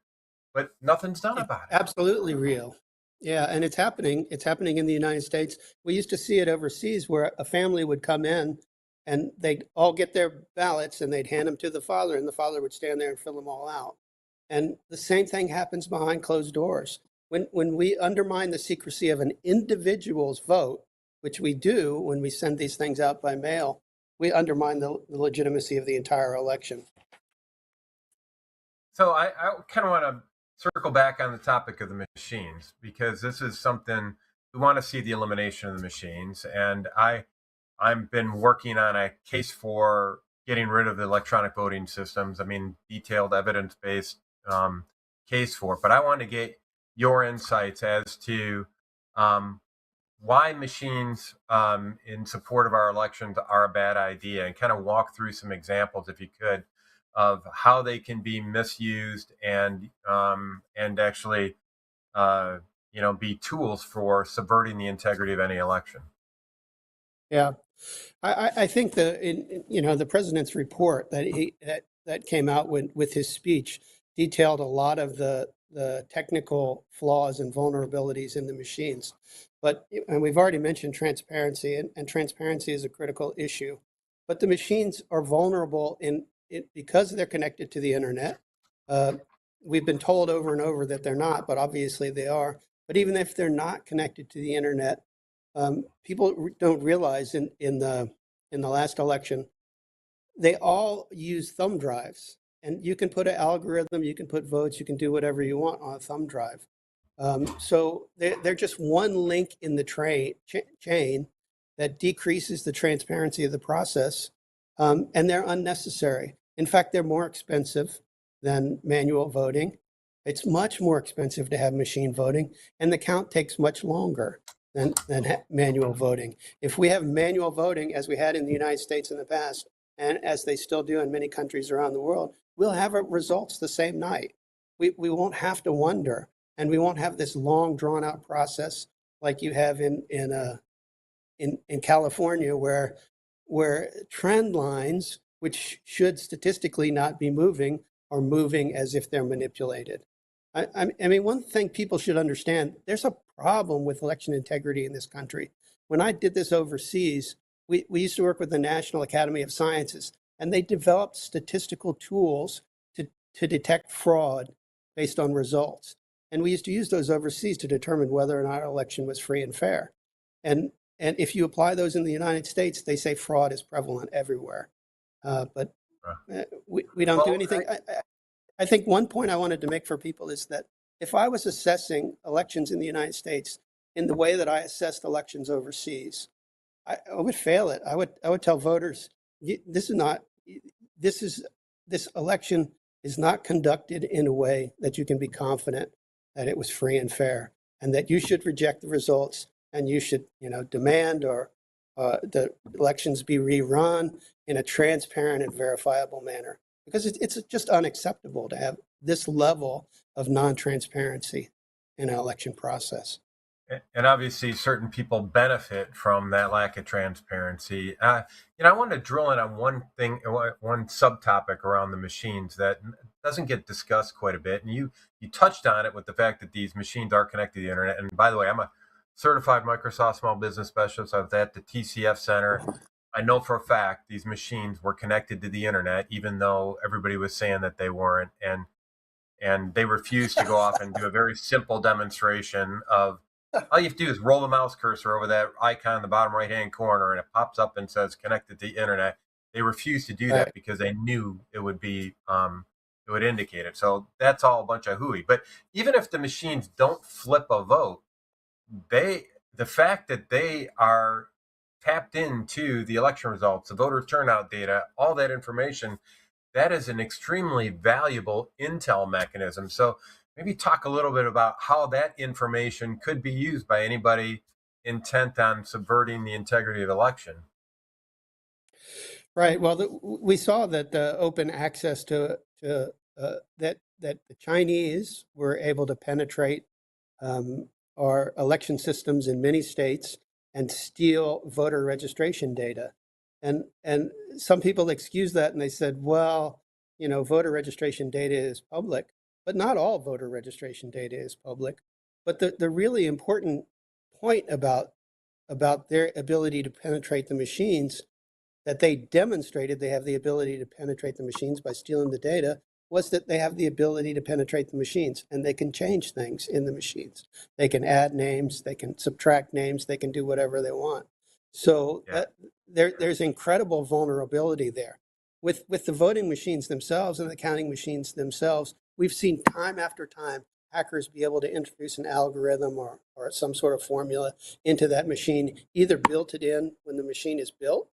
but nothing's done about it. Absolutely real. Yeah, and it's happening. It's happening in the United States. We used to see it overseas where a family would come in and they'd all get their ballots and they'd hand them to the father, and the father would stand there and fill them all out. And the same thing happens behind closed doors. When we undermine the secrecy of an individual's vote, which we do when we send these things out by mail, we undermine the legitimacy of the entire election. So I kind of want to circle back on the topic of the machines, because this is something we want to see, the elimination of the machines. And I've been working on a case for getting rid of the electronic voting systems. I mean, detailed evidence-based case for it. But I want to get your insights as to why machines in support of our elections are a bad idea, and kind of walk through some examples, if you could, of how they can be misused and actually be tools for subverting the integrity of any election. Yeah, I think the president's report that came out with his speech detailed a lot of the technical flaws and vulnerabilities in the machines. And we've already mentioned transparency, and transparency is a critical issue. But the machines are vulnerable because they're connected to the internet. We've been told over and over that they're not, but obviously they are. But even if they're not connected to the internet, people don't realize in the last election, they all use thumb drives. And you can put an algorithm, you can put votes, you can do whatever you want on a thumb drive. So they're just one link in the chain that decreases the transparency of the process, and they're unnecessary. In fact, they're more expensive than manual voting. It's much more expensive to have machine voting, and the count takes much longer than manual voting. If we have manual voting, as we had in the United States in the past, and as they still do in many countries around the world, we'll have our results the same night. We won't have to wonder, and we won't have this long, drawn-out process like you have in California, where trend lines, which should statistically not be moving, are moving as if they're manipulated. I mean, one thing people should understand, there's a problem with election integrity in this country. When I did this overseas, we used to work with the National Academy of Sciences, and they developed statistical tools to detect fraud based on results. And we used to use those overseas to determine whether or not our election was free and fair. And if you apply those in the United States, they say fraud is prevalent everywhere. But we don't do anything. I think one point I wanted to make for people is that if I was assessing elections in the United States in the way that I assessed elections overseas, I would fail it. I would tell voters, this election is not conducted in a way that you can be confident that it was free and fair, and that you should reject the results, and you should, demand or the elections be rerun in a transparent and verifiable manner, because it's just unacceptable to have this level of non-transparency in an election process. And obviously, certain people benefit from that lack of transparency. I want to drill in on one thing, one subtopic around the machines that doesn't get discussed quite a bit. And you touched on it with the fact that these machines are connected to the internet. And by the way, I'm a certified Microsoft Small Business Specialist. I was at the TCF Center. I know for a fact these machines were connected to the internet, even though everybody was saying that they weren't. And they refused to go off and do a very simple demonstration of, all you have to do is roll the mouse cursor over that icon in the bottom right-hand corner, and it pops up and says connected to the internet. They refused to do that because they knew it would be, it would indicate it. So that's all a bunch of hooey. But even if the machines don't flip a vote, the fact that they are tapped into the election results, the voter turnout data, all that information, that is an extremely valuable intel mechanism. So maybe talk a little bit about how that information could be used by anybody intent on subverting the integrity of the election. Right. Well, we saw that the open access to that the Chinese were able to penetrate our election systems in many states and steal voter registration data. And some people excuse that, and they said, well, voter registration data is public. But not all voter registration data is public. But the really important point about their ability to penetrate the machines, that they demonstrated they have the ability to penetrate the machines by stealing the data, was that they have the ability to penetrate the machines, and they can change things in the machines. They can add names, they can subtract names, they can do whatever they want. So there's incredible vulnerability there. With the voting machines themselves and the counting machines themselves, we've seen time after time hackers be able to introduce an algorithm or some sort of formula into that machine, either built it in when the machine is built,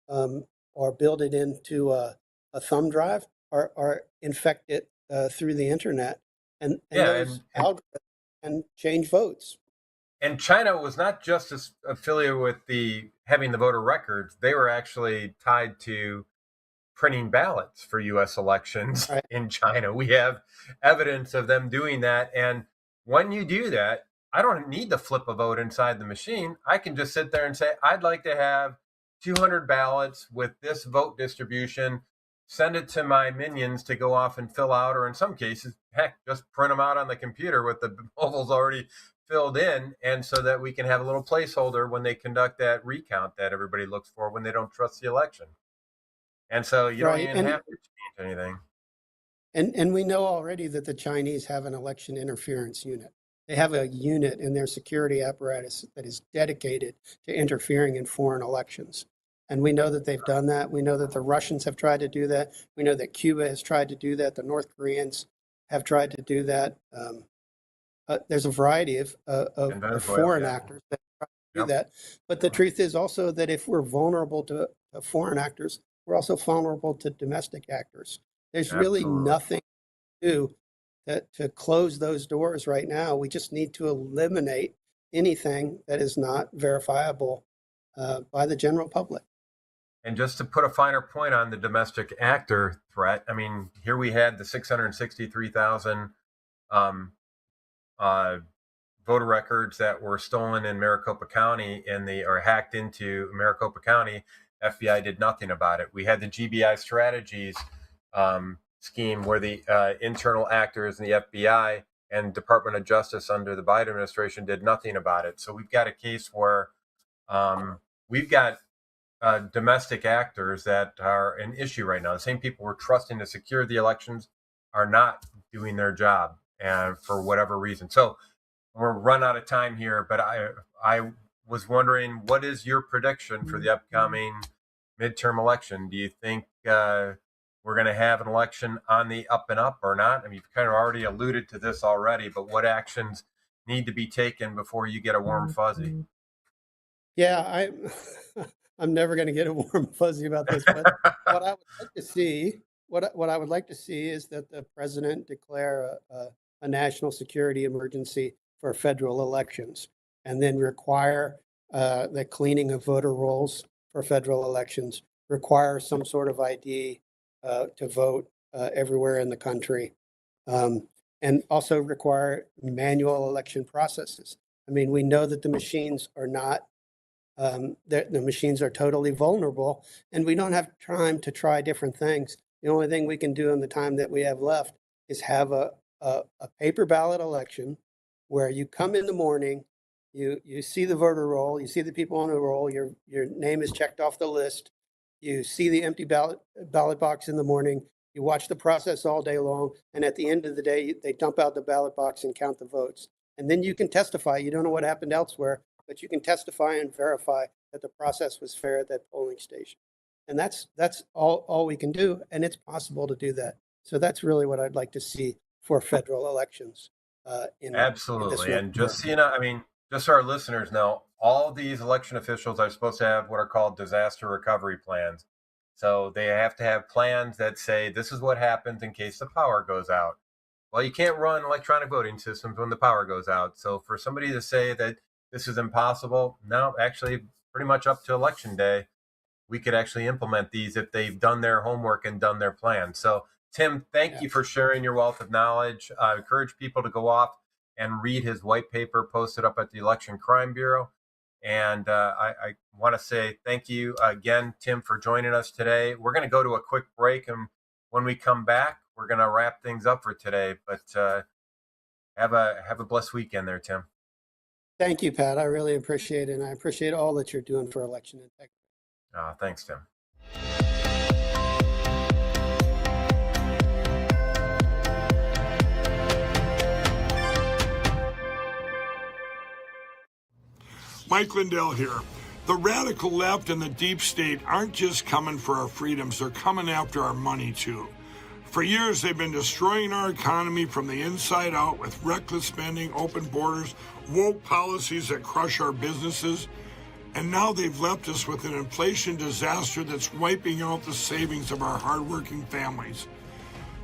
or build it into a thumb drive, or infect it through the internet, and those algorithms can change votes. And China was not just affiliated with having the voter records; they were actually tied to printing ballots for U.S. elections in China. We have evidence of them doing that. And when you do that, I don't need to flip a vote inside the machine. I can just sit there and say, I'd like to have 200 ballots with this vote distribution, send it to my minions to go off and fill out, or in some cases, heck, just print them out on the computer with the ovals already filled in, and so that we can have a little placeholder when they conduct that recount that everybody looks for when they don't trust the election. And so you don't even have to change anything. And we know already that the Chinese have an election interference unit. They have a unit in their security apparatus that is dedicated to interfering in foreign elections. And we know that they've done that. We know that the Russians have tried to do that. We know that Cuba has tried to do that. The North Koreans have tried to do that. there's a variety In of Venezuela, foreign yeah. actors that try to do Yep. that. But the truth is also that if we're vulnerable to foreign actors, we're also vulnerable to domestic actors. There's really Absolutely. nothing to do to close those doors right now. We just need to eliminate anything that is not verifiable by the general public. And just to put a finer point on the domestic actor threat, I mean, here we had the 663,000 voter records that were stolen in Maricopa County or hacked into Maricopa County. FBI did nothing about it. We had the GBI strategies scheme where the internal actors in the FBI and Department of Justice under the Biden administration did nothing about it. So we've got a case where we've got domestic actors that are an issue right now. The same people we're trusting to secure the elections are not doing their job, and for whatever reason. So we're run out of time here, but I was wondering, what is your prediction for the upcoming midterm election? Do you think we're going to have an election on the up and up or not? I mean, you've kind of already alluded to this already, but what actions need to be taken before you get a warm fuzzy? Yeah, I'm never going to get a warm fuzzy about this, but what I would like to see, what I would like to see is that the president declare a national security emergency for federal elections, and then require the cleaning of voter rolls for federal elections, require some sort of ID to vote everywhere in the country, and also require manual election processes. I mean, we know that the machines are not the machines are totally vulnerable, and we don't have time to try different things. The only thing we can do in the time that we have left is have a paper ballot election where you come in the morning, you see the voter roll, you see the people on the roll, your name is checked off the list, you see the empty ballot box in the morning, you watch the process all day long, and at the end of the day, they dump out the ballot box and count the votes. And then you can testify. You don't know what happened elsewhere, but you can testify and verify that the process was fair at that polling station. And that's all we can do, and it's possible to do that. So that's really what I'd like to see for federal elections. Absolutely. And just so you know, I mean, just so our listeners know, all these election officials are supposed to have what are called disaster recovery plans. So they have to have plans that say, this is what happens in case the power goes out. Well, you can't run electronic voting systems when the power goes out. So for somebody to say that this is impossible, no, actually, pretty much up to election day, we could actually implement these if they've done their homework and done their plan. So Tim, thank you for sharing your wealth of knowledge. I encourage people to go off and read his white paper posted up at the Election Crime Bureau. And I want to say thank you again, Tim, for joining us today. We're going to go to a quick break, and when we come back, we're going to wrap things up for today. But have a blessed weekend there, Tim. Thank you, Pat. I really appreciate it, and I appreciate all that you're doing for election integrity. Thanks, Tim. Mike Lindell here. The radical left and the deep state aren't just coming for our freedoms, they're coming after our money too. For years, they've been destroying our economy from the inside out with reckless spending, open borders, woke policies that crush our businesses. And now they've left us with an inflation disaster that's wiping out the savings of our hardworking families.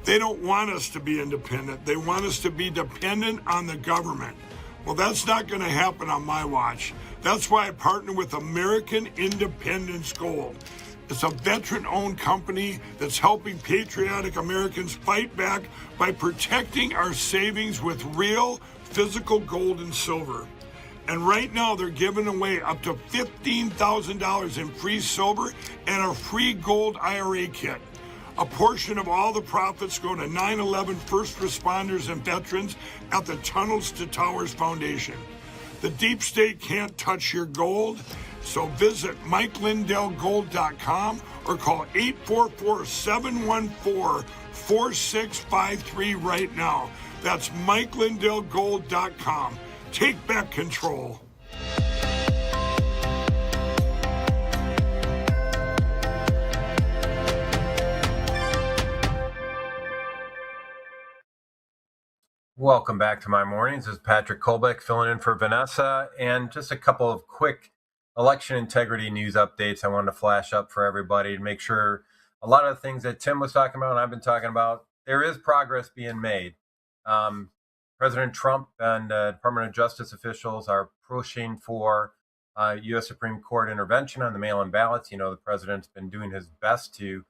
They don't want us to be independent. They want us to be dependent on the government. Well, that's not going to happen on my watch. That's why I partner with American Independence Gold. It's a veteran-owned company that's helping patriotic Americans fight back by protecting our savings with real physical gold and silver. And right now, they're giving away up to $15,000 in free silver and a free gold IRA kit. A portion of all the profits go to 9/11 first responders and veterans at the Tunnels to Towers Foundation. The deep state can't touch your gold, so visit MikeLindellGold.com or call 844-714-4653 right now. That's MikeLindellGold.com. Take back control. Welcome back to My Mornings. This is Patrick Kolbeck filling in for Vanessa, and just a couple of quick election integrity news updates I wanted to flash up for everybody to make sure a lot of the things that Tim was talking about and I've been talking about, there is progress being made. President Trump and Department of Justice officials are pushing for U.S. Supreme Court intervention on the mail-in ballots. You know, the president's been doing his best to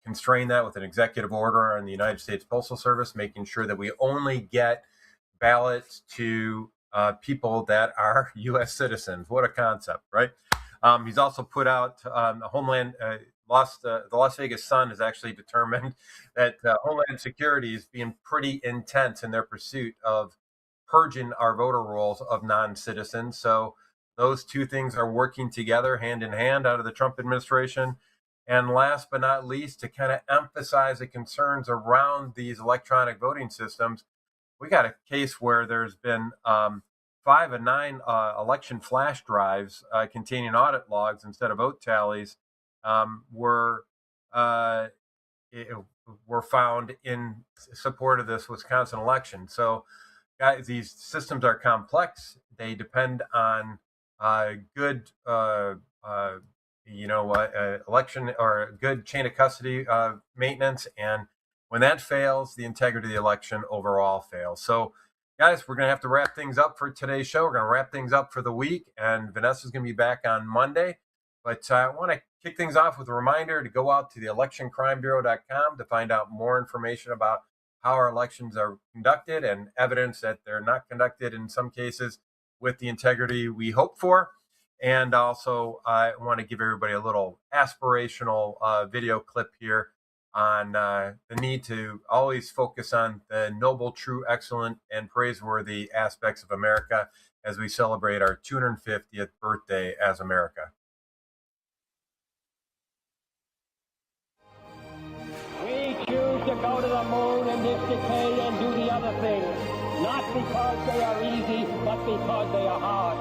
constrain that with an executive order on the United States Postal Service, making sure that we only get ballots to people that are U.S. citizens. What a concept, right? He's also put out the Las Vegas Sun has actually determined that Homeland Security is being pretty intense in their pursuit of purging our voter rolls of non-citizens. So those two things are working together hand in hand out of the Trump administration. And last but not least, to kind of emphasize the concerns around these electronic voting systems, we got a case where there's been 5 of 9 election flash drives containing audit logs instead of vote tallies were found in support of this Wisconsin election. So, guys, these systems are complex. They depend on good election or a good chain of custody maintenance. And when that fails, the integrity of the election overall fails. So, guys, we're going to have to wrap things up for today's show. We're going to wrap things up for the week, and Vanessa's going to be back on Monday. But I want to kick things off with a reminder to go out to the electioncrimebureau.com to find out more information about how our elections are conducted and evidence that they're not conducted in some cases with the integrity we hope for. And also, I want to give everybody a little aspirational video clip here on the need to always focus on the noble, true, excellent, and praiseworthy aspects of America as we celebrate our 250th birthday as America. We choose to go to the moon in this decade and do the other things, not because they are easy, but because they are hard.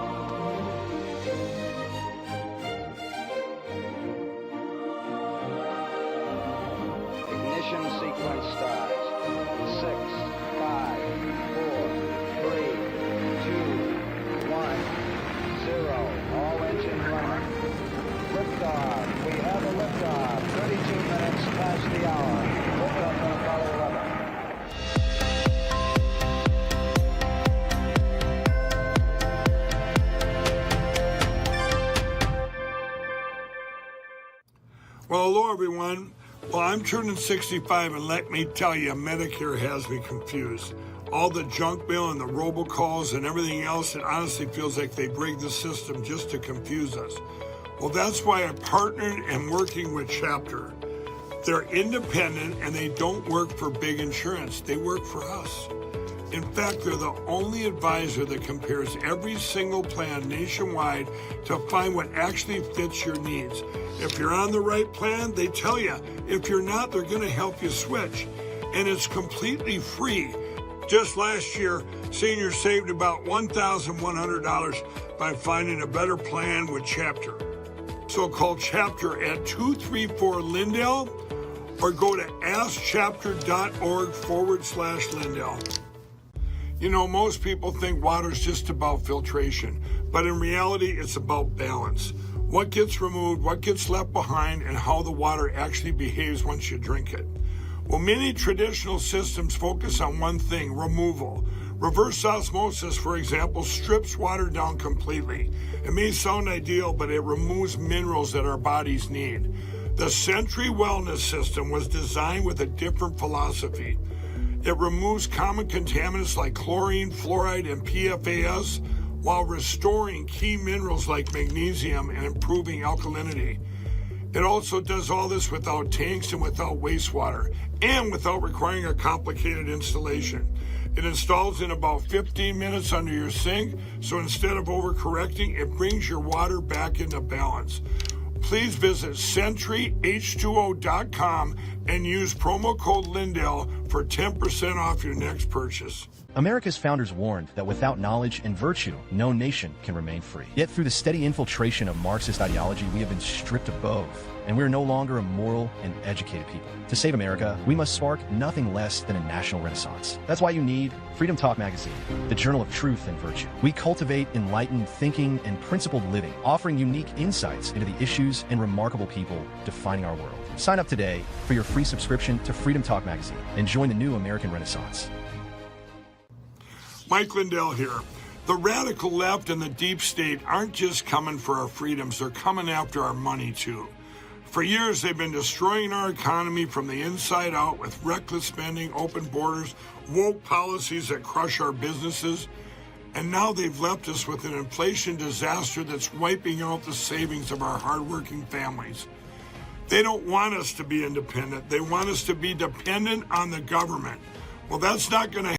Ignition sequence starts. 6, 5, 4, 3, 2, 1, 0. All engine running. Liftoff. We have a liftoff. 32 minutes past the hour. Liftoff on Apollo 11. Well, hello, everyone. Well, I'm turning 65, and let me tell you, Medicare has me confused. All the junk mail and the robocalls and everything else, it honestly feels like they rigged the system just to confuse us. Well, that's why I partnered and working with Chapter. They're independent, and they don't work for big insurance. They work for us. In fact, they're the only advisor that compares every single plan nationwide to find what actually fits your needs. If you're on the right plan, they tell you. If you're not, they're going to help you switch. And it's completely free. Just last year, seniors saved about $1,100 by finding a better plan with Chapter. So call Chapter at 234-LINDALE or go to askchapter.org/Lindell. You know, most people think water's just about filtration, but in reality, it's about balance. What gets removed, what gets left behind, and how the water actually behaves once you drink it. Well, many traditional systems focus on one thing, removal. Reverse osmosis, for example, strips water down completely. It may sound ideal, but it removes minerals that our bodies need. The Century Wellness System was designed with a different philosophy. It removes common contaminants like chlorine, fluoride, and PFAS while restoring key minerals like magnesium and improving alkalinity. It also does all this without tanks and without wastewater, and without requiring a complicated installation. It installs in about 15 minutes under your sink, so instead of overcorrecting, it brings your water back into balance. Please visit CenturyH2O.com and use promo code Lindell for 10% off your next purchase. America's founders warned that without knowledge and virtue, no nation can remain free. Yet through the steady infiltration of Marxist ideology, we have been stripped of both, and we are no longer a moral and educated people. To save America, we must spark nothing less than a national renaissance. That's why you need Freedom Talk Magazine, the journal of truth and virtue. We cultivate enlightened thinking and principled living, offering unique insights into the issues and remarkable people defining our world. Sign up today for your free subscription to Freedom Talk Magazine and join the new American Renaissance. Mike Lindell here. The radical left and the deep state aren't just coming for our freedoms, they're coming after our money too. For years, they've been destroying our economy from the inside out with reckless spending, open borders, woke policies that crush our businesses. And now they've left us with an inflation disaster that's wiping out the savings of our hardworking families. They don't want us to be independent. They want us to be dependent on the government. Well, that's not going to